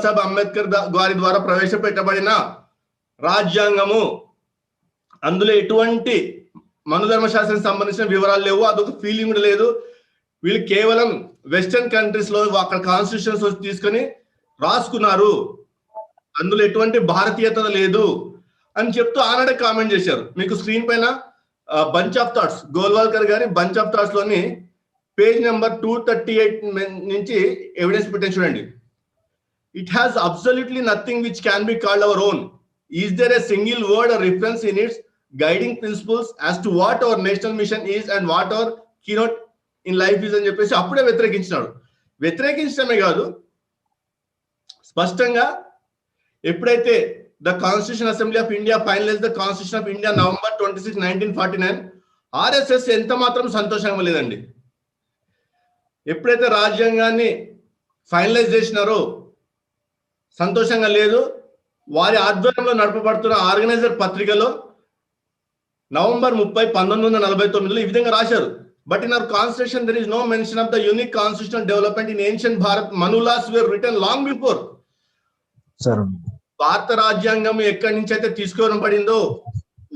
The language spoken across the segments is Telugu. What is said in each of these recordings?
బాబాసాహెబ్ అంబేద్కర్ గారి ద్వారా ప్రవేశపెట్టబడిన రాజ్యాంగము. అందులో ఎటువంటి మనుధర్మశాస్త్రం సంబంధించిన వివరాలు లేవు, అదొక ఫీలింగ్ కూడా లేదు. వీళ్ళు కేవలం వెస్టర్న్ కంట్రీస్ లో అక్కడ కాన్స్టిట్యూషన్స్ తీసుకొని రాసుకున్నారు, అందులో ఎటువంటి భారతీయత లేదు అని చెప్తూ ఆనాడే కామెంట్ చేశారు. మీకు స్క్రీన్ పైన బంచ్ ఆఫ్ థాట్స్, గోల్వాల్కర్ గారి బంచ్ ఆఫ్ థాట్స్ లోని పేజ్ నెంబర్ 238 నుంచి ఎవిడెన్స్ పెట్టాను చూడండి. It has absolutely nothing which can be called our own. Is there a single word or reference in its guiding principles as to what our national mission is and what our keynote in life is అని చెప్పేసి అప్పుడే వ్యతిరేకించినాడు. వ్యతిరేకించడమే కాదు, స్పష్టంగా ఎప్పుడైతే the constitution assembly of India finalize the constitution of India November 26, 1949, RSS ఎంత మాత్రం సంతోషంగా లేదండి. ఎప్పుడైతే రాజ్యాంగాన్ని ఫైనలైజ్ చేసినారో సంతోషంగా లేదు. వారి ఆధ్వర్యంలో నడపబడుతున్న ఆర్గనైజర్ పత్రికలో November 30, 1949 ఈ విధంగా రాశారు. But in our constitution there is no mention of the unique constitutional development in ancient Bharat. Manu laws were written long before. భారత రాజ్యాంగం ఎక్కడి నుంచి అయితే తీసుకోబడిందో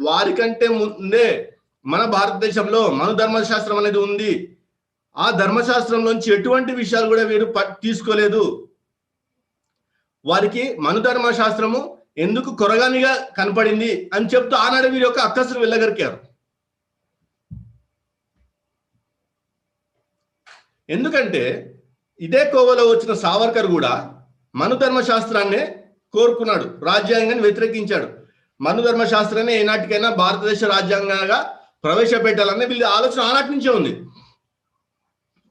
వారికంటే ముందే మన భారతదేశంలో మను ధర్మశాస్త్రం అనేది ఉంది. ఆ ధర్మశాస్త్రంలోంచి ఎటువంటి విషయాలు కూడా వీరు తీసుకోలేదు. వారికి మను ధర్మశాస్త్రము ఎందుకు కొరగానిగా కనపడింది అని చెప్తూ ఆనాడు వీరి యొక్క అక్కసులు వెళ్ళగరికారు. ఎందుకంటే ఇదే కోవలో వచ్చిన సావర్కర్ కూడా మను ధర్మశాస్త్రాన్నే కోరుకున్నాడు, రాజ్యాంగాన్ని వ్యతిరేకించాడు. మను ధర్మశాస్త్రాన్ని ఏనాటికైనా భారతదేశ రాజ్యాంగంగా ప్రవేశపెట్టాలనే వీళ్ళ ఆలోచన ఆనాటి నుంచే ఉంది.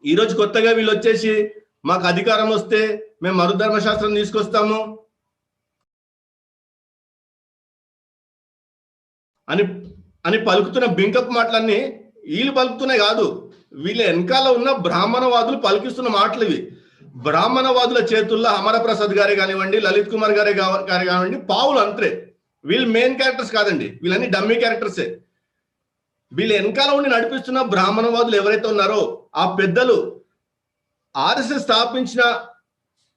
ఈరోజు కొత్తగా వీళ్ళు వచ్చేసి మాకు అధికారం వస్తే మేము మను ధర్మశాస్త్రం తీసుకొస్తాము అని పలుకుతున్న బింకప్ మాటలన్నీ వీళ్ళు పలుకుతున్నాయి కాదు, వీళ్ళ వెనకాల ఉన్న బ్రాహ్మణవాదులు పలికిస్తున్న మాటలు ఇవి. బ్రాహ్మణవాదుల చేతుల్లో అమరప్రసాద్ గారే కానివ్వండి, లలిత్ కుమార్ గారే కానివ్వండి, పావులు అంతే. వీళ్ళు మెయిన్ క్యారెక్టర్స్ కాదండి, వీళ్ళన్నీ డమ్మీ క్యారెక్టర్సే. వీళ్ళు వెనకాల ఉండి నడిపిస్తున్న బ్రాహ్మణవాదులు ఎవరైతే ఉన్నారో ఆ పెద్దలు ఆర్ఎస్ఎస్ స్థాపించిన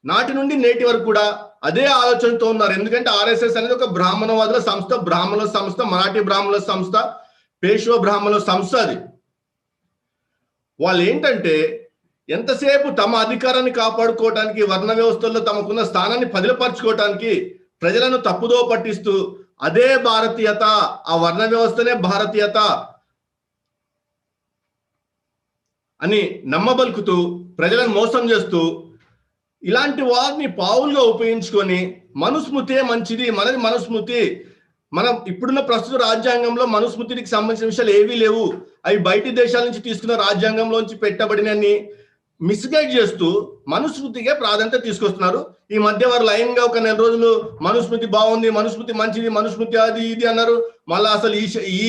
నాటి నుండి నేటి వరకు కూడా అదే ఆలోచనతో ఉన్నారు. ఎందుకంటే ఆర్ఎస్ఎస్ అనేది ఒక బ్రాహ్మణవాదుల సంస్థ, బ్రాహ్మణుల సంస్థ, మరాఠీ బ్రాహ్మణుల సంస్థ, పేష్వా బ్రాహ్మణుల సంస్థ. అది వాళ్ళు ఏంటంటే ఎంతసేపు తమ అధికారాన్ని కాపాడుకోవటానికి, వర్ణ వ్యవస్థల్లో తమకున్న స్థానాన్ని పదిలపరచుకోవటానికి ప్రజలను తప్పుదో పట్టిస్తూ అదే భారతీయత, ఆ వర్ణ వ్యవస్థనే భారతీయత అని నమ్మబలుకుతూ ప్రజలను మోసం చేస్తూ ఇలాంటి వారిని పావులుగా ఉపయోగించుకొని మనుస్మృతే మంచిది, మనది మనుస్మృతి, మనం ఇప్పుడున్న ప్రస్తుత రాజ్యాంగంలో మనుస్మృతికి సంబంధించిన విషయాలు ఏవీ లేవు, అవి బయటి దేశాల నుంచి తీసుకున్న రాజ్యాంగంలోంచి పెట్టబడినని మిస్గైడ్ చేస్తూ మనుస్మృతిగా ప్రాధాన్యత తీసుకొస్తున్నారు. ఈ మధ్య వారు లైన్ గా ఒక 4 రోజులు మనుస్మృతి బాగుంది, మనుస్మృతి మంచిది, మనుస్మృతి అది ఇది అన్నారు. మళ్ళీ అసలు ఈ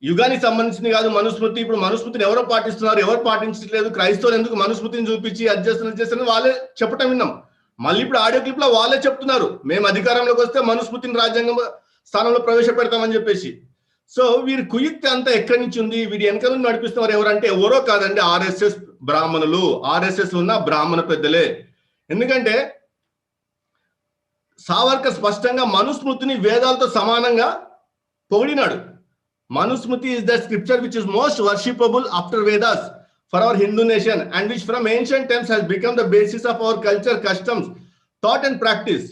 యుగానికి సంబంధించింది కాదు మనుస్మృతి. ఇప్పుడు మనుస్మృతిని ఎవరో పాటిస్తున్నారు, ఎవరు పాటించట్లేదు, క్రైస్తవులు ఎందుకు మనుస్మృతిని చూపించి అడ్జస్ట్ వాళ్ళే చెప్పటం విన్నాం. మళ్ళీ ఇప్పుడు ఆడియో క్లిప్ లో వాళ్ళే చెప్తున్నారు మేము అధికారంలోకి వస్తే మనుస్మృతిని రాజ్యాంగం స్థానంలో ప్రవేశపెడతామని చెప్పేసి. సో వీరి కుయుక్తి అంతా ఎక్కడి నుంచి ఉంది, వీరి వెనక నుండి నడిపిస్తున్నారు ఎవరంటే ఎవరో కాదండి, ఆర్ఎస్ఎస్ బ్రాహ్మణులు, ఆర్ఎస్ఎస్ ఉన్న బ్రాహ్మణ పెద్దలే. ఎందుకంటే సావర్కర్ స్పష్టంగా మనుస్మృతిని వేదాలతో సమానంగా పొగిడినాడు. Manusmriti is the scripture which is most worshipable after Vedas for our Hindu nation and which from ancient times has become the basis of our culture, customs, thought and practice.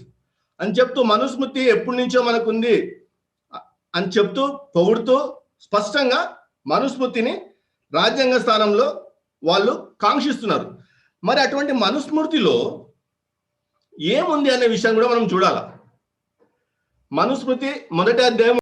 అని చెప్తూ మనుస్మృతి ఎప్పటి నుంచో మనకుంది అని చెప్తూ పొగుడుతూ స్పష్టంగా మనుస్మృతిని రాజ్యాంగ స్థానంలో వాళ్ళు కాంక్షిస్తున్నారు. మరి అటువంటి మనుస్మృతిలో ఏముంది అనే విషయం కూడా మనం చూడాలి. మనుస్మృతి మొదటి అధ్యాయం